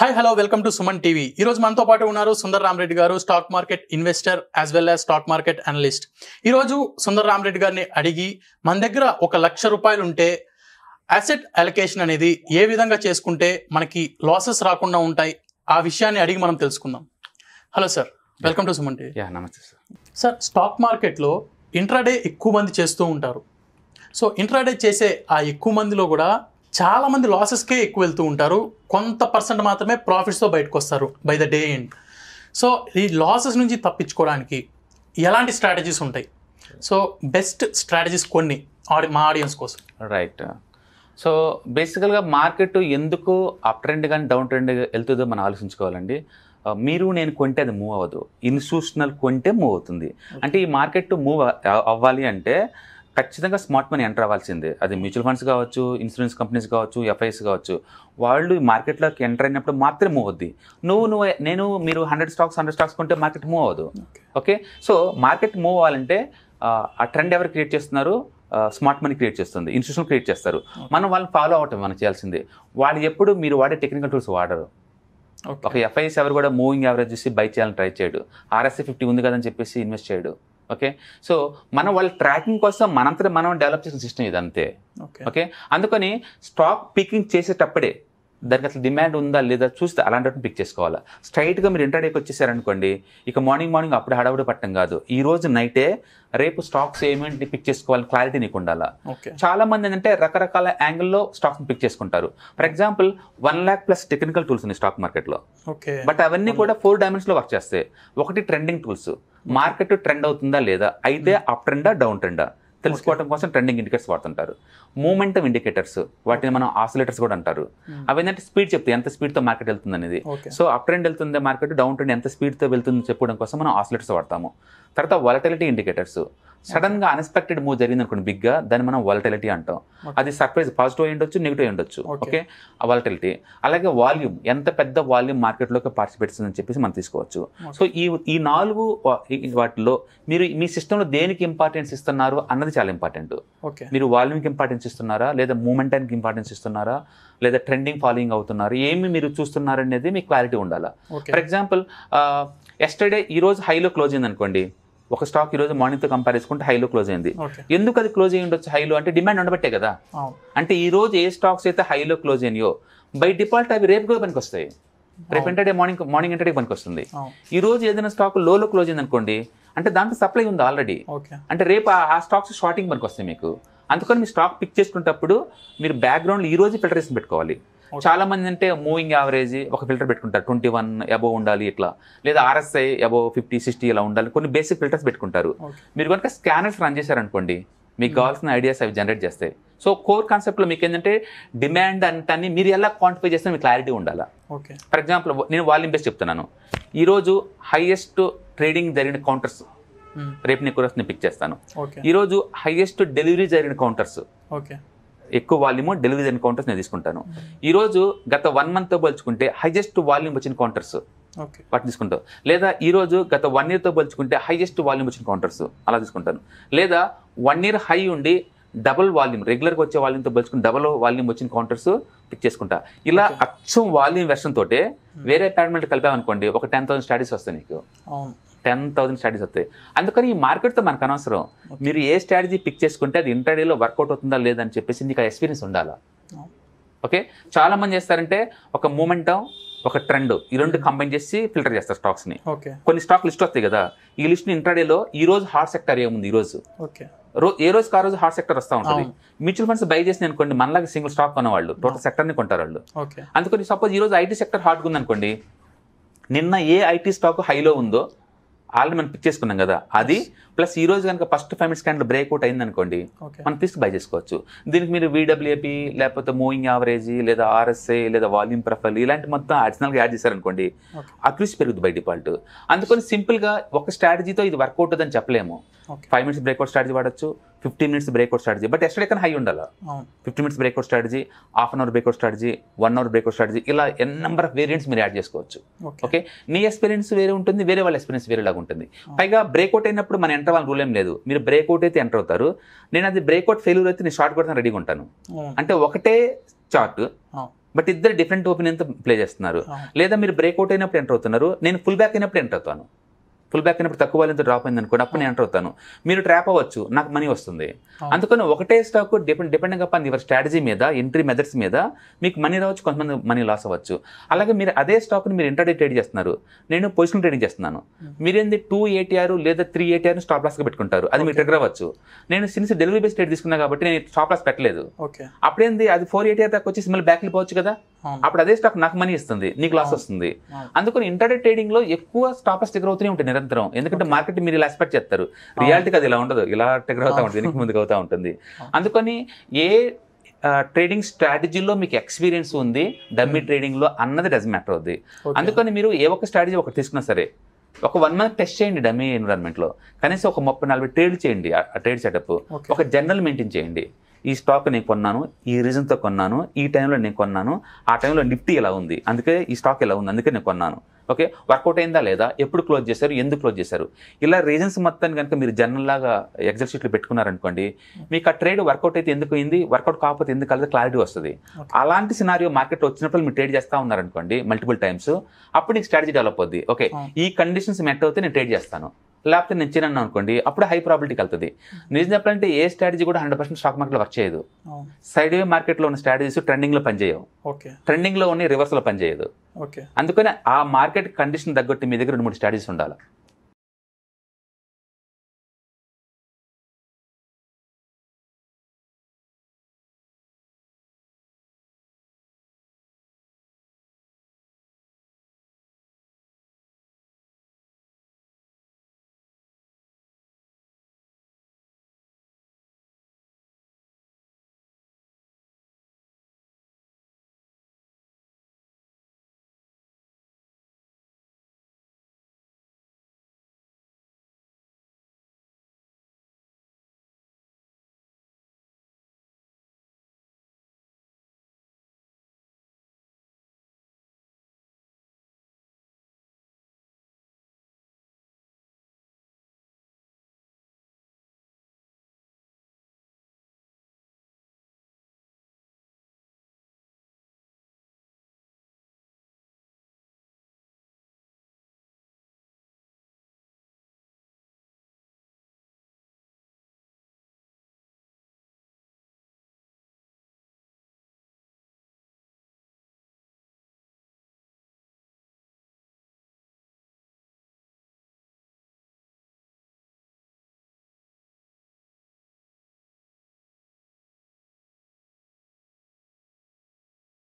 Hi hello welcome to Suman TV. ఈ రోజు మనతో పాటు ఉన్నారు సుందర్ రామరెడ్డి గారు, stock market investor as well as stock market analyst. ఈ రోజు సుందర్ రామరెడ్డి గారిని అడిగి మన దగ్గర ₹1,00,000 ఉంటే అసెట్ అలొకేషన్ అనేది ఏ విధంగా చేసుకుంటే మనకి లాసెస్ రాకుండా ఉంటాయి, ఆ విషయాన్ని అడిగి మనం తెలుసుకుందాం. Hello sir, welcome to Suman TV. నమస్తే సార్. సార్, స్టాక్ మార్కెట్లో ఇంట్రాడే ఎక్కువ మంది చేస్తూ ఉంటారు. సో ఇంట్రాడే చేసే ఆ ఎక్కువ మందిలో కూడా చాలా మంది లాసెస్కే ఎక్కువ వెళ్తూ ఉంటారు, కొంత పర్సెంట్ మాత్రమే ప్రాఫిట్స్తో బయటకు వస్తారు by the day end. So ఈ లాసెస్ నుంచి తప్పించుకోవడానికి ఎలాంటి స్ట్రాటజీస్ ఉంటాయి? సో బెస్ట్ స్ట్రాటజీస్ కొన్ని మా ఆడియన్స్ కోసం. రైట్. సో బేసికల్గా మార్కెట్ ఎందుకు అప్ ట్రెండ్ కానీ డౌన్ ట్రెండ్ వెళ్తుందో మనం ఆలోచించుకోవాలండి. మీరు నేను కొంటే అది మూవ్ అవ్వదు, ఇన్స్టిట్యూషనల్ కొంటే మూవ్ అవుతుంది. అంటే ఈ మార్కెట్ మూవ్ అవ్వాలి అంటే ఖచ్చితంగా స్మార్ట్ మనీ ఎంటర్ అవ్వాల్సిందే. అది మ్యూచువల్ ఫండ్స్ కావచ్చు, ఇన్సూరెన్స్ కంపెనీస్ కావచ్చు, ఎఫ్ఐస్ కావచ్చు. వాళ్ళు మార్కెట్లోకి ఎంటర్ అయినప్పుడు మాత్రమే మూవ్ అవుద్ది. మీరు 100 స్టాక్స్ కొంటే మార్కెట్ మూవ్ అవ్వదు. ఓకే, సో మార్కెట్ మూవ్ అవ్వాలంటే ఆ ట్రెండ్ ఎవరు క్రియేట్ చేస్తున్నారు? స్మార్ట్ మనీ క్రియేట్ చేస్తుంది, ఇన్స్టిట్యూషన్ క్రియేట్ చేస్తారు. మనం వాళ్ళని ఫాలో అవ్వటం మనం చేయాల్సిందే. వాళ్ళు ఎప్పుడు మీరు వాడే టెక్నికల్ టూల్స్ వాడరు. ఒక ఎఫ్ఐఎస్ ఎవరు కూడా మూవింగ్ యావరేజ్ చూసి బై చేయాలని ట్రై చేయడు, RSI 50 ఉంది కదని చెప్పేసి ఇన్వెస్ట్ చేయడు. ఓకే, సో మనం వాళ్ళ ట్రాకింగ్ కోసం మనంతటా మనం డెవలప్ చేసిన సిస్టమ్ ఇది అంతే. ఓకే, అందుకని స్టాక్ పికింగ్ చేసేటప్పుడే దానికి అసలు డిమాండ్ ఉందా లేదా చూస్తే అలాంటి పిక్ చేసుకోవాలా. స్ట్రైట్గా మీరు ఇంటర్డేకి వచ్చేసారనుకోండి, ఇక మార్నింగ్ అప్పుడు హడావుడి పట్టడం కాదు. ఈ రోజు నైటే రేపు స్టాక్స్ ఏమేంటి పిక్ చేసుకోవాలి క్లారిటీ నీకు ఉండాలా. చాలా మంది ఏంటంటే రకరకాల యాంగిల్లో స్టాక్స్ పిక్ చేసుకుంటారు. For example 1 lakh plus technical tools ఉన్నాయి స్టాక్ మార్కెట్లో. బట్ అవన్నీ కూడా 4 dimensions లో వర్క్ చేస్తాయి. ఒకటి ట్రెండింగ్ టూల్స్, మార్కెట్ ట్రెండ్ అవుతుందా లేదా, అయితే అప్ ట్రెండా డౌన్ ట్రెండా తెలుసుకోవడం కోసం ట్రెండింగ్ ఇండికేటర్స్ వాడుతుంటారు. మూమెంటం ఇండికేటర్స్, వాటిని మనం ఆసిలేటర్స్ కూడా అంటారు. అవి ఏంటంటే స్పీడ్ చెప్తాయి, ఎంత స్పీడ్తో మార్కెట్ వెళ్తుంది అనేది. సో అప్ ట్రెండ్ వెళ్తుంది మార్కెట్, డౌన్ ట్రెండ్ ఎంత స్పీడ్తో వెళ్తుందో చెప్పడం కోసం మనం ఆసిలేటర్స్ వాడతాము. తర్వాత వాలటిలిటీ ఇండికేటర్స్, సడన్ గా అన్ఎక్స్పెక్టెడ్ మూవ్ జరిగింది అనుకోండి బిగ్గా, దాన్ని మనం వాలటిలిటీ అంటాం. అది సర్ప్రైజ్, పాజిటివ్ అయి ఉండొచ్చు, నెగిటివ్ అయి ఉండొచ్చు. ఓకే, ఆ వాలటిలిటీ. అలాగే వాల్యూమ్, ఎంత పెద్ద వాల్యూమ్ మార్కెట్లోకి పార్టిసిపేట్ అని చెప్పేసి మనం తీసుకోవచ్చు. సో ఈ 4 వాటిలో మీరు మీ సిస్టంలో దేనికి ఇంపార్టెన్స్ ఇస్తున్నారు అన్నది చాలా ఇంపార్టెంట్. మీరు వాల్యూమ్కి ఇంపార్టెన్స్ ఇస్తున్నారా, లేదా మూమెంటానికి ఇంపార్టెన్స్ ఇస్తున్నారా, లేదా ట్రెండింగ్ ఫాలోయింగ్ అవుతున్నారు, ఏమి మీరు చూస్తున్నారు అనేది మీకు క్లారిటీ ఉండాలా. ఫర్ ఎగ్జాంపుల్ ఎస్టర్డే ఈ రోజు హైలో క్లోజ్ అయింది అనుకోండి, ఒక స్టాక్ ఈ రోజు మార్నింగ్తో కంపేర్ చేసుకుంటే హైలో క్లోజ్ అయింది. ఎందుకు అది క్లోజ్ అయ్యి ఉండొచ్చు హైలో అంటే డిమాండ్ ఉండబట్టే కదా. అంటే ఈ రోజు ఏ స్టాక్స్ అయితే హైలో క్లోజ్ అయినాయో బై డిఫాల్ట్ అవి రేపు కూడా పనికి వస్తాయి. రేపు ఇంటర్డే మార్నింగ్ ఇంటర్డే పనికి వస్తుంది. ఈ రోజు ఏదైనా స్టాక్ లోలో క్లోజ్ అయింది అనుకోండి, అంటే దాంట్లో సప్లై ఉంది ఆల్రెడీ, అంటే రేపు ఆ స్టాక్స్ షార్టింగ్ పనికి వస్తాయి మీకు. అందుకని మీ స్టాక్ పిక్ చేసుకునేటప్పుడు మీరు బ్యాక్గ్రౌండ్లో ఈ రోజు ఫిల్టరేషన్ పెట్టుకోవాలి. చాలా మంది అంటే మూవింగ్ యావరేజ్ ఒక ఫిల్టర్ పెట్టుకుంటారు, 21 అబోవ్ ఉండాలి ఇట్లా, లేదా RSI అబోవ్ 50, 60 ఇలా ఉండాలి, కొన్ని బేసిక్ ఫిల్టర్స్ పెట్టుకుంటారు. మీరు కనుక స్కానర్స్ రన్ చేశారనుకోండి, మీకు కావాల్సిన ఐడియాస్ అవి జనరేట్ చేస్తాయి. సో కోర్ కాన్సెప్ట్లో మీకు ఏంటంటే డిమాండ్ అంతాన్ని మీరు ఎలా క్వాంటిఫై చేస్తే మీకు క్లారిటీ ఉండాలా. ఫర్ ఎగ్జాంపుల్ నేను వాల్యూమ్ బేస్ చెప్తున్నాను. ఈరోజు హైయెస్ట్ ట్రేడింగ్ జరిగిన కౌంటర్స్ రేపు నేను పిక్ చేస్తాను. ఈరోజు హైయెస్ట్ డెలివరీ జరిగిన కౌంటర్స్, ఎక్కువ వాల్యూమ్ డెలివరీ జరిగిన కౌంటర్స్ నేను తీసుకుంటాను. ఈరోజు గత 1 monthతో పోల్చుకుంటే హైయెస్ట్ వాల్యూమ్ వచ్చిన కౌంటర్స్ వాటిని తీసుకుంటాను. లేదా ఈరోజు గత 1 yearతో పోల్చుకుంటే హైయెస్ట్ వాల్యూమ్ వచ్చిన కౌంటర్స్ అలా తీసుకుంటాను. లేదా 1 year హై ఉండి డబుల్ వాల్యూమ్, రెగ్యులర్గా వచ్చే వాల్యూమ్తో పోల్చుకుని డబుల్ వాల్యూమ్ వచ్చిన కౌంటర్స్ పిక్ చేసుకుంటా. ఇలా అచ్చం వాల్యూమ్ వెర్షన్ తోటే వేరే ప్యారామీటర్ కలిపామనుకోండి, ఒక 10,000 స్టడీస్ వస్తాయి నీకు, 10,000 స్ట్రాటజీస్ వస్తాయి. అందుకని ఈ మార్కెట్తో మనకు అనవసరం. మీరు ఏ స్ట్రాటజీ పిక్ చేసుకుంటే అది ఇంటర్డేలో వర్కౌట్ అవుతుందా లేదని చెప్పేసి నీకు ఎక్స్పీరియన్స్ ఉండాలా. ఓకే, చాలా మంది చేస్తారంటే ఒక మూమెంటం, ఒక ట్రెండ్, ఈ రెండు కంబైన్ చేసి ఫిల్టర్ చేస్తారు స్టాక్స్ని. కొన్ని స్టాక్ లిస్ట్ వస్తాయి కదా, ఈ లిస్ట్ ఇంటర్డేలో ఈ రోజు హాట్ సెక్టర్ ఏముంది, ఈ రోజు ఏ రోజుకి ఆ రోజు హాట్ సెక్టర్ వస్తూ ఉంటుంది. మ్యూచువల్ ఫండ్స్ బై చేసి అనుకోండి, మనలాగా సింగిల్ స్టాక్ కొనేవాళ్ళు టోటల్ సెక్టర్ని కొంటారు వాళ్ళు. అందుకని సపోజ్ ఈ రోజు IT సెక్టర్ హాట్గా ఉందనుకోండి, నిన్న ఏ IT స్టాక్ హైలో ఉందో ఆల్రెడీ మనం పిక్ చేసుకున్నాం కదా, అది ప్లస్ ఈ రోజు కనుక ఫస్ట్ 5 minutes క్యాండిల్ బ్రేక్అవుట్ అయింది అనుకోండి, మనం తీసుకు బై చేసుకోవచ్చు. దీనికి మీరు VWAP లేకపోతే మూవింగ్ యావరేజ్ లేదా RSI లేదా వాల్యూమ్ ప్రొఫైల్ ఇలాంటి మొత్తం అడిషనల్గా యాడ్ చేశారనుకోండి, అక్యూరసీ పెరుగుతుంది బై డిఫాల్ట్. అందుకని సింపుల్గా ఒక స్ట్రాటజీతో ఇది వర్కౌట్ అవుతుందని చెప్పలేము. 5 minutes బ్రేక్అవుట్ స్ట్రాటజీ వాడచ్చు, 15 minutes breakout strategy, but yesterday కన్నా హై ఉండాలి. 15 minutes breakout strategy, half an hour breakout strategy, 1 hour breakout strategy, ఇలా నెంబర్ ఆఫ్ వేరియంట్స్ మీరు యాడ్ చేసుకోవచ్చు. ఓకే, నీ ఎక్స్పీరియన్స్ వేరే ఉంటుంది, వేరే వాళ్ళ ఎక్స్పీరియన్స్ వేరేలాగా ఉంటుంది. పైగా బ్రేక్అవుట్ అయినప్పుడు మన ఎంటర్ వాళ్ళ రూల్ ఏం లేదు, మీరు బ్రేక్అవుట్ అయితే ఎంటర్ అవుతారు. నేను అది బ్రేక్అవుట్ ఫెయిల్యూర్ అయితే నేను షార్ట్ కొడతాను రెడీగా ఉంటాను. అంటే ఒకటే చార్ట్ బట్ ఇద్దరు డిఫరెంట్ ఒపీనియన్తో ప్లే చేస్తున్నారు. లేదా మీరు బ్రేక్అవుట్ అయినప్పుడు ఎంటర్ అవుతున్నారు, నేను ఫుల్ బ్యాక్ అయినప్పుడు ఎంటర్ అవుతాను. ఫుల్ బ్యాక్ అయినప్పుడు తక్కువ వాల్యూతో డ్రాప్ అయింది అనుకోండి, అప్పుడు నేను ఎంటర్ అవుతాను. మీరు ట్రాప్ అవ్వచ్చు, నాకు మనీ వస్తుంది. అందుకని ఒకటే stock depending upon your strategy మీద, ఎంట్రీ మెథడ్స్ మీద మీకు మనీ రావచ్చు, కొంతమంది మనీ లాస్ అవ్వచ్చు. అలాగే మీరు అదే స్టాక్ని మీరు ఇంట్రాడే ట్రేడ్ చేస్తున్నారు, నేను పొజిషన్ ట్రేడింగ్ చేస్తున్నాను. మీరేంది 2 ATR లేదా 3 ATR స్టాప్ లాస్గా పెట్టుకుంటారు, అది మీకు ట్రిగర్ అవ్వచ్చు. నేను సిన్స్ డెలివరీ బేస్ ట్రేడ్ తీసుకున్నా కాబట్టి నేను స్టాప్ లాస్ పెట్టలేదు. అప్పుడేంది అది 4 ATR దాకా వచ్చేసి మళ్ళీ బ్యాక్ వెళ్ళిపోవచ్చు కదా, అప్పుడు అదే స్టాక్ నాకు మనీ ఇస్తుంది, నీకు లాస్ వస్తుంది. అందుకని ఇంట్రాడే ట్రేడింగ్ లో ఎక్కువ స్టాప్ లాస్ ట్రిగర్ అవుతూనే ఉంటాయి నిరంతరం. ఎందుకంటే మార్కెట్ మీరు ఇలా ఎక్స్పెక్ట్ చేస్తారు, రియాలిటీకి అది ఇలా ఉండదు, ఇలా ట్రిగర్ అవుతా ఉంటుంది, వెనక్కి ముందుకు అవుతా ఉంటుంది. అందుకని ఏ ట్రేడింగ్ స్ట్రాటజీలో మీకు ఎక్స్పీరియన్స్ ఉంది, డమ్మీ ట్రేడింగ్లో అన్నది డజన్ మ్యాటర్ అవుద్ది. అందుకని మీరు ఏ ఒక్క స్ట్రాటజీ ఒకటి తీసుకున్నా సరే, ఒక 1 month టెస్ట్ చేయండి డమ్మీ ఎన్విరాన్మెంట్లో, కనీసం ఒక 30-40 ట్రేడ్లు చేయండి. ఆ ట్రేడ్ సెటప్ ఒక జర్నల్ మెయింటైన్ చేయండి. ఈ స్టాక్ నేను కొన్నాను, ఈ రీజన్తో కొన్నాను, ఈ టైంలో నేను కొన్నాను, ఆ టైంలో నిఫ్టీ ఎలా ఉంది, అందుకే ఈ స్టాక్ ఎలా ఉంది, అందుకే నేను కొన్నాను. ఓకే, వర్కౌట్ అయిందా లేదా, ఎప్పుడు క్లోజ్ చేశారు, ఎందుకు క్లోజ్ చేశారు, ఇలా రీజన్స్ మొత్తాన్ని కనుక మీరు జర్నల్ లాగా ఎక్సెల్ షీట్లు పెట్టుకున్నారనుకోండి, మీకు ఆ ట్రేడ్ వర్కౌట్ అయితే ఎందుకు అయింది, వర్కౌట్ కాకపోతే ఎందుకు కాలేదు క్లారిటీ వస్తుంది. అలాంటి సినారియో మార్కెట్లో వచ్చినప్పుడు మీరు ట్రేడ్ చేస్తూ ఉన్నారనుకోండి మల్టిపుల్ టైమ్స్, అప్పుడు నీకు స్ట్రాటజీ డెవలప్ అవుద్ది. ఓకే, ఈ కండిషన్స్ మెట్ అవుతే నేను ట్రేడ్ చేస్తాను, లేకపోతే నేను చిన్న అనుకోండి, అప్పుడు హై ప్రాబిలిటీకి వెళ్తుంది. నిజం చెప్పాలంటే ఏ స్ట్రాటజీ కూడా 100% స్టాక్ మార్కెట్లో వర్క్ చేయదు. సైడ్ వే మార్కెట్లో ఉన్న స్ట్రాటజీస్ ట్రెండింగ్లో పనిచేయవు, ట్రెండింగ్లో ఉన్న రివర్స్లో పనిచేయదు. అందుకని ఆ మార్కెట్ కండిషన్ తగ్గట్టు మీ దగ్గర 2-3 స్ట్రాటజీస్ ఉండాలి.